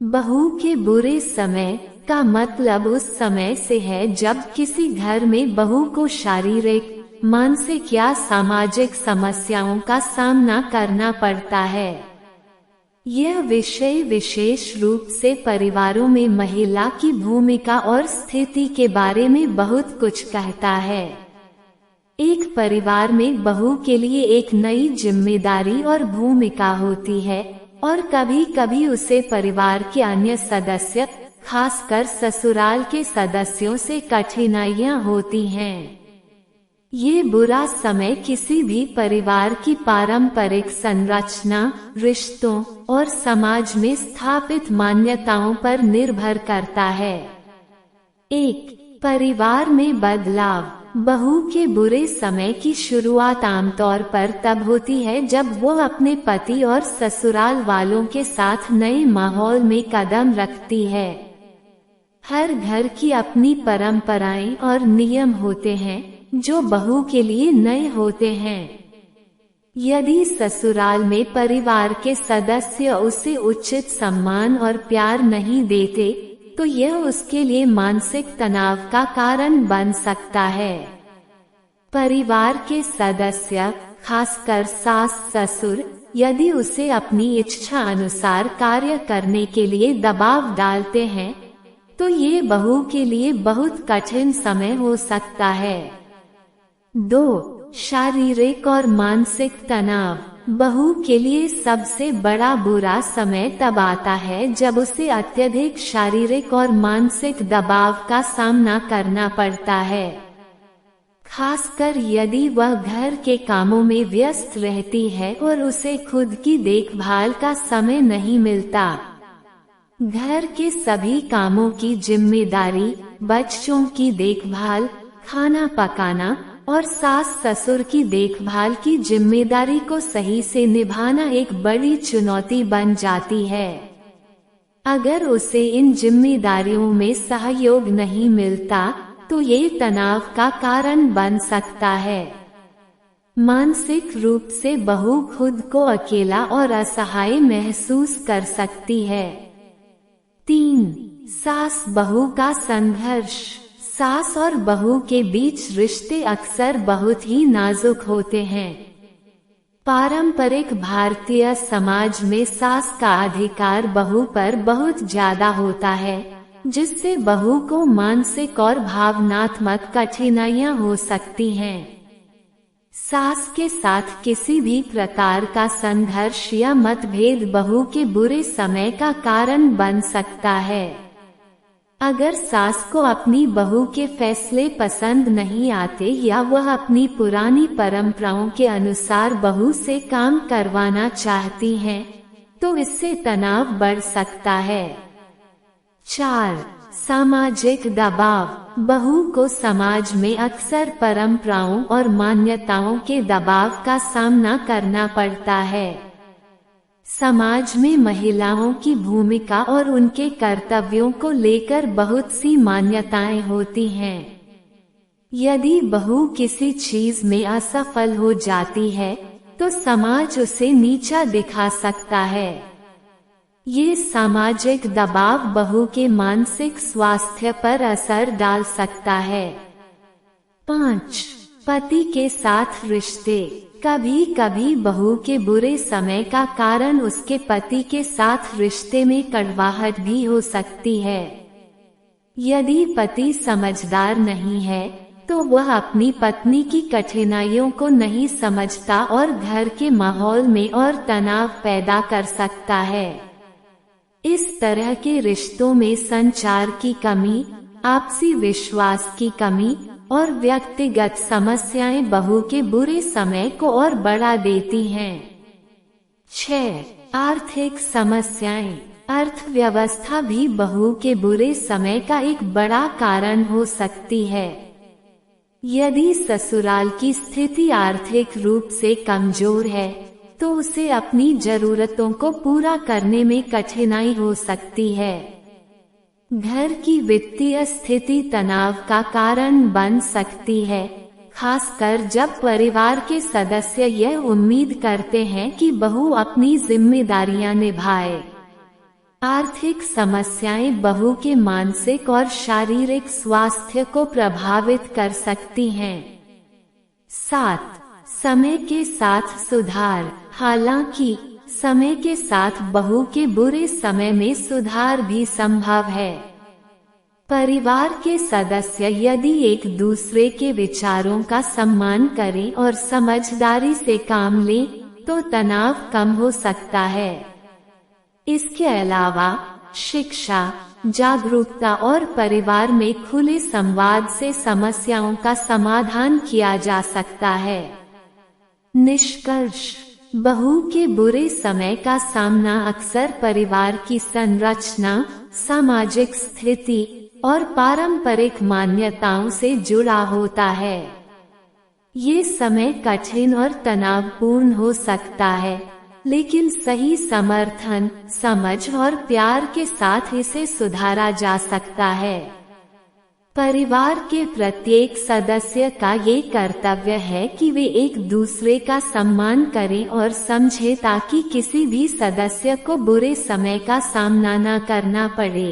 बहू के बुरे समय का मतलब उस समय से है जब किसी घर में बहू को शारीरिक, मानसिक या सामाजिक समस्याओं का सामना करना पड़ता है। यह विषय विशेष रूप से परिवारों में महिला की भूमिका और स्थिति के बारे में बहुत कुछ कहता है। एक परिवार में बहू के लिए एक नई जिम्मेदारी और भूमिका होती है और कभी कभी उसे परिवार के अन्य सदस्य, खासकर ससुराल के सदस्यों से कठिनाइयां होती हैं। ये बुरा समय किसी भी परिवार की पारंपरिक संरचना, रिश्तों और समाज में स्थापित मान्यताओं पर निर्भर करता है। 1. परिवार में बदलाव। बहू के बुरे समय की शुरुआत आमतौर पर तब होती है जब वो अपने पति और ससुराल वालों के साथ नए माहौल में कदम रखती है। हर घर की अपनी परंपराएं और नियम होते हैं जो बहू के लिए नए होते हैं। यदि ससुराल में परिवार के सदस्य उसे उचित सम्मान और प्यार नहीं देते, तो यह उसके लिए मानसिक तनाव का कारण बन सकता है। परिवार के सदस्य, खासकर सास ससुर, यदि उसे अपनी इच्छा अनुसार कार्य करने के लिए दबाव डालते हैं, तो ये बहू के लिए बहुत कठिन समय हो सकता है। 2. शारीरिक और मानसिक तनाव। बहू के लिए सबसे बड़ा बुरा समय तब आता है जब उसे अत्यधिक शारीरिक और मानसिक दबाव का सामना करना पड़ता है, खासकर यदि वह घर के कामों में व्यस्त रहती है और उसे खुद की देखभाल का समय नहीं मिलता। घर के सभी कामों की जिम्मेदारी, बच्चों की देखभाल, खाना पकाना और सास ससुर की देखभाल की जिम्मेदारी को सही से निभाना एक बड़ी चुनौती बन जाती है। अगर उसे इन जिम्मेदारियों में सहयोग नहीं मिलता, तो ये तनाव का कारण बन सकता है। मानसिक रूप से बहू खुद को अकेला और असहाय महसूस कर सकती है। 3. सास बहू का संघर्ष। सास और बहू के बीच रिश्ते अक्सर बहुत ही नाजुक होते हैं। पारंपरिक भारतीय समाज में सास का अधिकार बहू पर बहुत ज्यादा होता है, जिससे बहू को मानसिक और भावनात्मक कठिनाइयां हो सकती हैं। सास के साथ किसी भी प्रकार का संघर्ष या मतभेद बहू के बुरे समय का कारण बन सकता है। अगर सास को अपनी बहू के फैसले पसंद नहीं आते या वह अपनी पुरानी परंपराओं के अनुसार बहू से काम करवाना चाहती हैं, तो इससे तनाव बढ़ सकता है। 4. सामाजिक दबाव। बहू को समाज में अक्सर परंपराओं और मान्यताओं के दबाव का सामना करना पड़ता है। समाज में महिलाओं की भूमिका और उनके कर्तव्यों को लेकर बहुत सी मान्यताएं होती हैं। यदि बहू किसी चीज में असफल हो जाती है, तो समाज उसे नीचा दिखा सकता है। ये सामाजिक दबाव बहू के मानसिक स्वास्थ्य पर असर डाल सकता है। 5. पति के साथ रिश्ते। कभी कभी बहू के बुरे समय का कारण उसके पति के साथ रिश्ते में कड़वाहट भी हो सकती है। यदि पति समझदार नहीं है, तो वह अपनी पत्नी की कठिनाइयों को नहीं समझता और घर के माहौल में और तनाव पैदा कर सकता है। इस तरह के रिश्तों में संचार की कमी, आपसी विश्वास की कमी और व्यक्तिगत समस्याएं बहू के बुरे समय को और बढ़ा देती हैं। 6. आर्थिक समस्याएं। अर्थव्यवस्था भी बहू के बुरे समय का एक बड़ा कारण हो सकती है। यदि ससुराल की स्थिति आर्थिक रूप से कमजोर है, तो उसे अपनी जरूरतों को पूरा करने में कठिनाई हो सकती है। घर की वित्तीय स्थिति तनाव का कारण बन सकती है, खासकर जब परिवार के सदस्य यह उम्मीद करते हैं कि बहू अपनी जिम्मेदारियां निभाए। आर्थिक समस्याएं बहू के मानसिक और शारीरिक स्वास्थ्य को प्रभावित कर सकती हैं। 7. समय के साथ सुधार। हालांकि समय के साथ बहू के बुरे समय में सुधार भी संभव है। परिवार के सदस्य यदि एक दूसरे के विचारों का सम्मान करें और समझदारी से काम लें, तो तनाव कम हो सकता है। इसके अलावा शिक्षा, जागरूकता और परिवार में खुले संवाद से समस्याओं का समाधान किया जा सकता है। निष्कर्ष: बहू के बुरे समय का सामना अक्सर परिवार की संरचना, सामाजिक स्थिति और पारंपरिक मान्यताओं से जुड़ा होता है। ये समय कठिन और तनावपूर्ण हो सकता है, लेकिन सही समर्थन, समझ और प्यार के साथ इसे सुधारा जा सकता है। परिवार के प्रत्येक सदस्य का ये कर्तव्य है कि वे एक दूसरे का सम्मान करें और समझें ताकि किसी भी सदस्य को बुरे समय का सामना न करना पड़े।